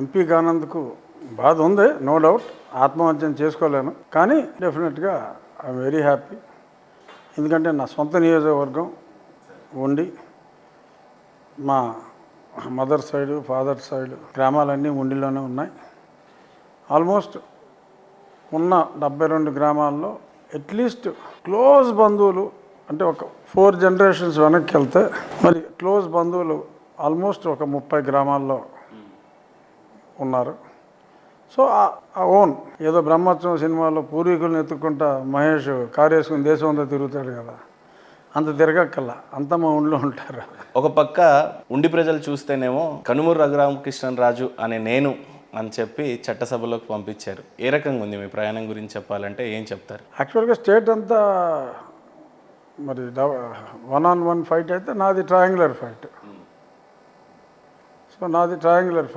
MP కానందుకు బాధ ఉంది, no doubt. ఆత్మహత్యం చేసుకోలేను, కానీ డెఫినెట్గా ఐఎమ్ వెరీ హ్యాపీ. ఎందుకంటే నా సొంత నియోజకవర్గం ఉండి మా మదర్ సైడు ఫాదర్ సైడు గ్రామాలన్నీ ఉండిలోనే ఉన్నాయి. ఆల్మోస్ట్ ఉన్న 72 గ్రామాల్లో అట్లీస్ట్ క్లోజ్ బంధువులు అంటే ఒక 4 జనరేషన్స్ వెనక్కి వెళ్తే మరి క్లోజ్ బంధువులు ఆల్మోస్ట్ ఒక 30 గ్రామాల్లో ఉన్నారు. సో ఆ ఓన్ ఏదో బ్రహ్మోత్సవం సినిమాలో పూర్వీకులను ఎత్తుక్కుంటా మహేష్ కారు వేసుకుని దేశం అంతా తిరుగుతాడు కదా, అంత తిరగక్కల్లా అంత మా ఊళ్ళో ఉంటారు. ఒక పక్క ఉండి ప్రజలు చూస్తేనేమో కనుమూరు రఘురామకృష్ణరాజు అనే నేను అని చెప్పి చట్టసభలోకి పంపించారు. ఏ రకంగా ఉంది మీ ప్రయాణం గురించి చెప్పాలంటే ఏం చెప్తారు? యాక్చువల్గా స్టేట్ అంతా మరి 1-on-1 ఫైట్ అయితే నాది ట్రయాంగులర్ ఫైట్. సో నాది ట్రయాంగులర్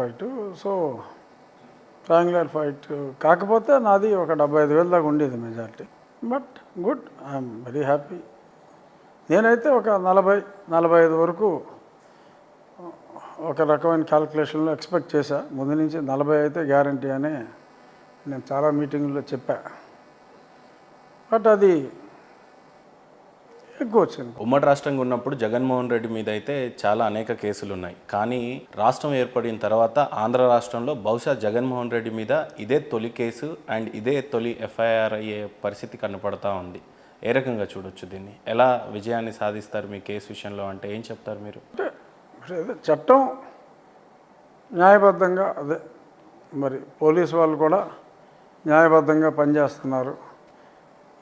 ఫైట్ కాకపోతే నాది ఒక 75,000 దాకా ఉండేది majority. But good, I'm very happy. నేనైతే ఒక 40-45 వరకు ఒక రకమైన క్యాల్కులేషన్లో ఎక్స్పెక్ట్ చేశా. ముందు నుంచి 40 అయితే గ్యారంటీ అని నేను చాలా మీటింగుల్లో చెప్పా. బట్ అది ఎక్కువ వచ్చింది. ఉమ్మడి రాష్ట్రంగా ఉన్నప్పుడు జగన్మోహన్ రెడ్డి మీద అయితే చాలా అనేక కేసులు ఉన్నాయి. కానీ రాష్ట్రం ఏర్పడిన తర్వాత ఆంధ్ర రాష్ట్రంలో బహుశా జగన్మోహన్ రెడ్డి మీద ఇదే తొలి కేసు అండ్ ఇదే తొలి ఎఫ్ఐఆర్ అయ్యే పరిస్థితి కనపడతా ఉంది. ఏ రకంగా చూడొచ్చు దీన్ని? ఎలా విజయాన్ని సాధిస్తారు మీ కేసు విషయంలో అంటే ఏం చెప్తారు మీరు? అంటే చట్టం న్యాయబద్ధంగా మరి పోలీసు వాళ్ళు కూడా న్యాయబద్ధంగా పనిచేస్తున్నారు.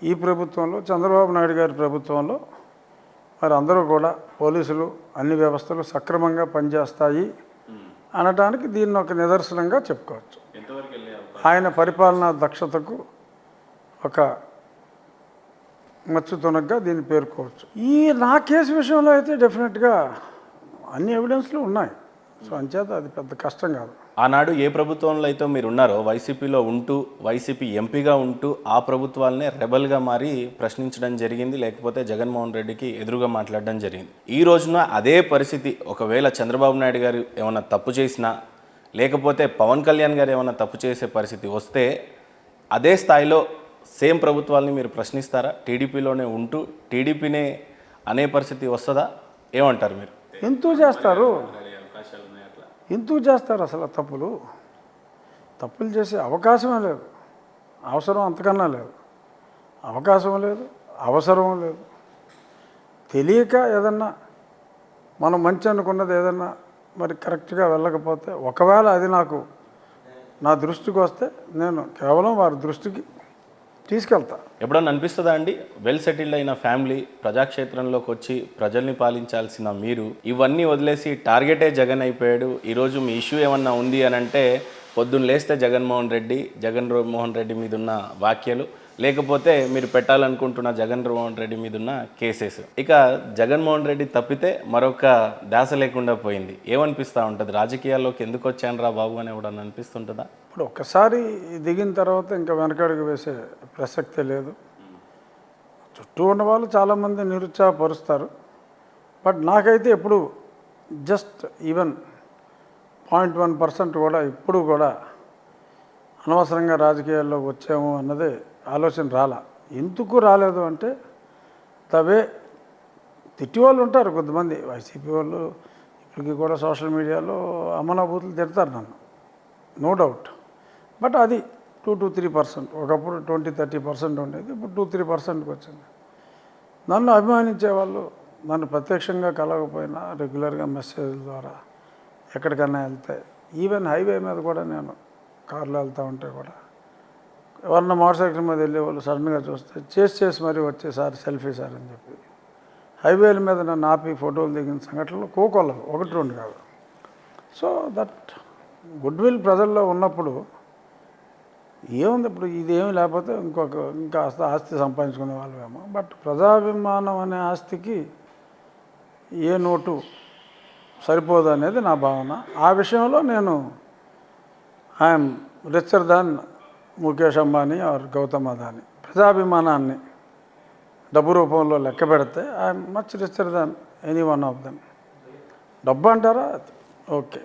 ఈ ప్రభుత్వంలో చంద్రబాబు నాయుడు గారి ప్రభుత్వంలో మరి అందరూ కూడా పోలీసులు అన్ని వ్యవస్థలు సక్రమంగా పనిచేస్తాయి అనడానికి దీన్ని ఒక నిదర్శనంగా చెప్పుకోవచ్చు. ఆయన పరిపాలనా దక్షతకు ఒక మచ్చుతునగ్గా దీన్ని పేర్కోవచ్చు. నా కేసు విషయంలో అయితే డెఫినెట్గా అన్ని ఎవిడెన్స్లు ఉన్నాయి. సో అంచేత అది పెద్ద కష్టం కాదు. ఆనాడు ఏ ప్రభుత్వంలో అయితే మీరు ఉన్నారో వైసీపీలో ఉంటూ వైసీపీ ఎంపీగా ఉంటూ ఆ ప్రభుత్వాలనే రెబల్గా మారి ప్రశ్నించడం జరిగింది, లేకపోతే జగన్మోహన్ రెడ్డికి ఎదురుగా మాట్లాడడం జరిగింది. ఈ రోజున అదే పరిస్థితి ఒకవేళ చంద్రబాబు నాయుడు గారు ఏమైనా తప్పు చేసినా లేకపోతే పవన్ కళ్యాణ్ గారు ఏమైనా తప్పు చేసే పరిస్థితి వస్తే అదే స్థాయిలో సేమ్ ప్రభుత్వాలని మీరు ప్రశ్నిస్తారా? టీడీపీలోనే ఉంటూ టీడీపీనే అనే పరిస్థితి వస్తుందా? ఏమంటారు మీరు? ఎందుకు చేస్తారు అసలు తప్పులు చేసే అవకాశమే లేదు, అవసరం అంతకన్నా లేదు, అవకాశం లేదు, అవసరం లేదు. తెలియక ఏదన్నా మనం మంచి అనుకున్నది ఏదన్నా మరి కరెక్ట్గా వెళ్ళకపోతే ఒకవేళ అది నా దృష్టికి వస్తే నేను కేవలం వారి దృష్టికి తీసుకెళ్తా. ఎప్పుడన్నా అనిపిస్తుందా అండి, వెల్ సెటిల్డ్ అయిన ఫ్యామిలీ ప్రజాక్షేత్రంలోకి వచ్చి ప్రజల్ని పాలించాల్సిన మీరు ఇవన్నీ వదిలేసి టార్గెటే జగన్ అయిపోయాడు, ఈరోజు మీ ఇష్యూ ఏమన్నా ఉంది అని అంటే పొద్దున్న లేస్తే జగన్మోహన్ రెడ్డి మీద ఉన్న వ్యాఖ్యలు, లేకపోతే మీరు పెట్టాలనుకుంటున్న జగన్మోహన్ రెడ్డి మీద ఉన్న కేసెస్, ఇక జగన్మోహన్ రెడ్డి తప్పితే మరొక ధ్యాస లేకుండా పోయింది. ఏమనిపిస్తూ ఉంటుంది? రాజకీయాల్లోకి ఎందుకు వచ్చానరా బాబు అని ఎవడన్నా అనిపిస్తుంటుందా? ఇప్పుడు ఒక్కసారి దిగిన తర్వాత ఇంకా వెనకడుగు వేసే ప్రసక్తే లేదు. చుట్టూ ఉన్న వాళ్ళు చాలామంది నిరుత్సాహపరుస్తారు. బట్ నాకైతే ఎప్పుడు జస్ట్ ఈవెన్ 0.1% కూడా ఇప్పుడు కూడా అనవసరంగా రాజకీయాల్లోకి వచ్చాము అన్నదే ఆలోచన రాలా. ఎందుకు రాలేదు అంటే తవే తిట్టి వాళ్ళు ఉంటారు కొంతమంది వైసీపీ వాళ్ళు, ఇప్పటికీ కూడా సోషల్ మీడియాలో అమనాభూతులు తిడతారు నన్ను, నో డౌట్. బట్ అది 2-3%, ఒకప్పుడు 20-30% ఉండేది, ఇప్పుడు 2-3%కి వచ్చింది. నన్ను అభిమానించే వాళ్ళు నన్ను ప్రత్యక్షంగా కలగకపోయినా రెగ్యులర్గా మెసేజ్ల ద్వారా ఎక్కడికన్నా వెళ్తే, ఈవెన్ హైవే మీద కూడా నేను కార్లో వెళ్తూ ఉంటే కూడా ఎవరన్నా మోటార్ సైకిల్ మీద వెళ్ళేవాళ్ళు సడన్గా చూస్తే చేసి మరీ వచ్చేసారి సెల్ఫీ సార్ అని చెప్పి హైవేల మీద నన్ను ఆపి ఫోటోలు దిగిన సంఘటనలు కోకొల్లలు, 1-2 కాదు. సో దట్ గుడ్ విల్ ప్రజల్లో ఉన్నప్పుడు ఏముంది, ఇప్పుడు ఇదేమి లేకపోతే ఇంకా ఆస్తి సంపాదించుకునే వాళ్ళమేమో. బట్ ప్రజాభిమానం అనే ఆస్తికి ఏ నోటు సరిపోదు అనేది నా భావన. ఆ విషయంలో నేను I'm richer than Mukesh Ambani or Gautam Adani. ప్రజాభిమానాన్ని డబ్బు రూపంలో లెక్క పెడితే I'm much richer than any one of them. డబ్బు అంటారా? ఓకే,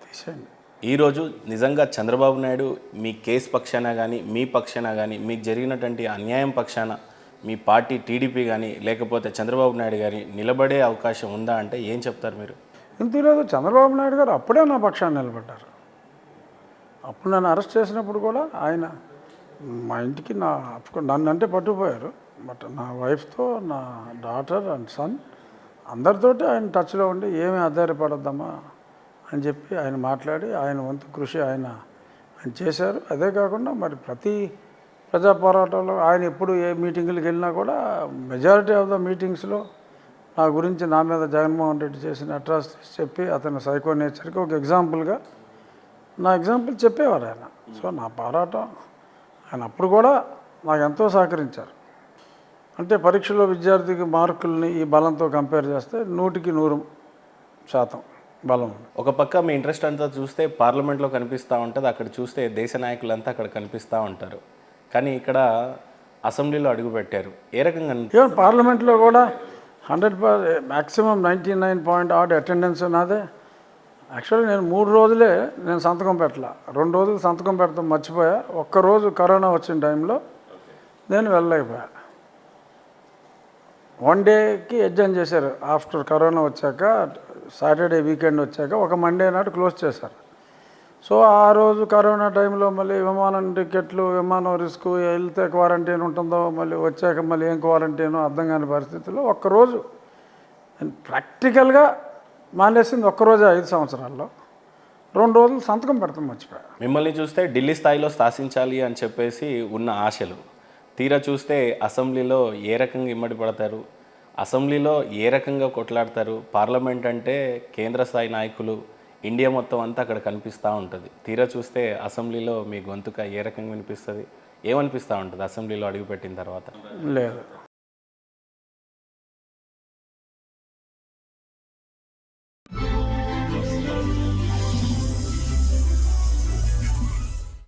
తీసేయండి. ఈరోజు నిజంగా చంద్రబాబు నాయుడు మీ కేసు పక్షాన కానీ మీ పక్షాన కానీ మీకు జరిగినటువంటి అన్యాయం పక్షాన మీ పార్టీ టీడీపీ కానీ లేకపోతే చంద్రబాబు నాయుడు గారి నిలబడే అవకాశం ఉందా అంటే ఏం చెప్తారు మీరు? ఇంత లేదు, చంద్రబాబు నాయుడు గారు అప్పుడే నా పక్షాన్ని నిలబడ్డారు. అప్పుడు నన్ను అరెస్ట్ చేసినప్పుడు కూడా ఆయన మా ఇంటికి నన్ను అంటే పట్టుకుపోయారు. బట్ నా వైఫ్తో, నా డాటర్ అండ్ సన్ అందరితోటి ఆయన టచ్లో ఉండి ఏమీ ఆధారపడద్దమ్మా అని చెప్పి ఆయన మాట్లాడి ఆయన వంతు కృషి ఆయన చేశారు. అదే కాకుండా మరి ప్రతి ప్రజా పోరాటంలో ఆయన ఎప్పుడు ఏ మీటింగులకు వెళ్ళినా కూడా మెజారిటీ ఆఫ్ ద మీటింగ్స్లో నా గురించి నా మీద జగన్మోహన్ రెడ్డి చేసిన అట్రాసిటీస్ చెప్పి అతని సైకో నేచర్కి ఒక ఎగ్జాంపుల్గా నా ఎగ్జాంపుల్ చెప్పేవారు ఆయన. సో నా పోరాటం ఆయన అప్పుడు కూడా నాకు ఎంతో సహకరించారు. అంటే పరీక్షలో విద్యార్థికి మార్కుల్ని ఈ బలంతో కంపేర్ చేస్తే 100% బలం ఉంది. ఒక పక్క మీ ఇంట్రెస్ట్ అంతా చూస్తే పార్లమెంట్లో కనిపిస్తూ ఉంటుంది, అక్కడ చూస్తే దేశ నాయకులంతా అక్కడ కనిపిస్తూ ఉంటారు. కానీ ఇక్కడ అసెంబ్లీలో అడుగుపెట్టారు. ఏ రకంగా ఈవెన్ పార్లమెంట్లో కూడా 100% మ్యాక్సిమం 99 అటెండెన్స్ నాదే. యాక్చువల్గా నేను 3 రోజులే నేను సంతకం పెట్టాల, 2 రోజులు సంతకం పెడతాం మర్చిపోయా. ఒక్కరోజు కరోనా వచ్చిన టైంలో నేను వెళ్ళలేకపోయా. 1 డేకి ఎగ్జామ్ చేశారు. ఆఫ్టర్ కరోనా వచ్చాక సాటర్డే వీకెండ్ వచ్చాక ఒక మండే నాడు క్లోజ్ చేశారు. సో ఆ రోజు కరోనా టైంలో మళ్ళీ విమానం టికెట్లు, విమానం రిస్క్, వెళ్తే క్వారంటైన్ ఉంటుందో మళ్ళీ వచ్చాక మళ్ళీ ఏం క్వారంటైనో అర్థం కాని పరిస్థితుల్లో ఒక్కరోజు నేను ప్రాక్టికల్గా మానేసింది. ఒక్కరోజే 5 సంవత్సరాల్లో 2 రోజులు సంతకం పెడతాం మర్చిపోయా. మిమ్మల్ని చూస్తే ఢిల్లీ స్థాయిలో శాసించాలి అని చెప్పేసి ఉన్న ఆశలు తీరా చూస్తే అసెంబ్లీలో ఏ రకంగా ఇమ్మడి పడతారు, అసెంబ్లీలో ఏ రకంగా కొట్లాడతారు. పార్లమెంట్ అంటే కేంద్ర స్థాయి నాయకులు, ఇండియా మొత్తం అంతా అక్కడ కనిపిస్తూ ఉంటుంది. తీరా చూస్తే అసెంబ్లీలో మీ గొంతుక ఏ రకంగా వినిపిస్తుంది, ఏమనిపిస్తూ ఉంటుంది అసెంబ్లీలో అడుగుపెట్టిన తర్వాత? లేదు,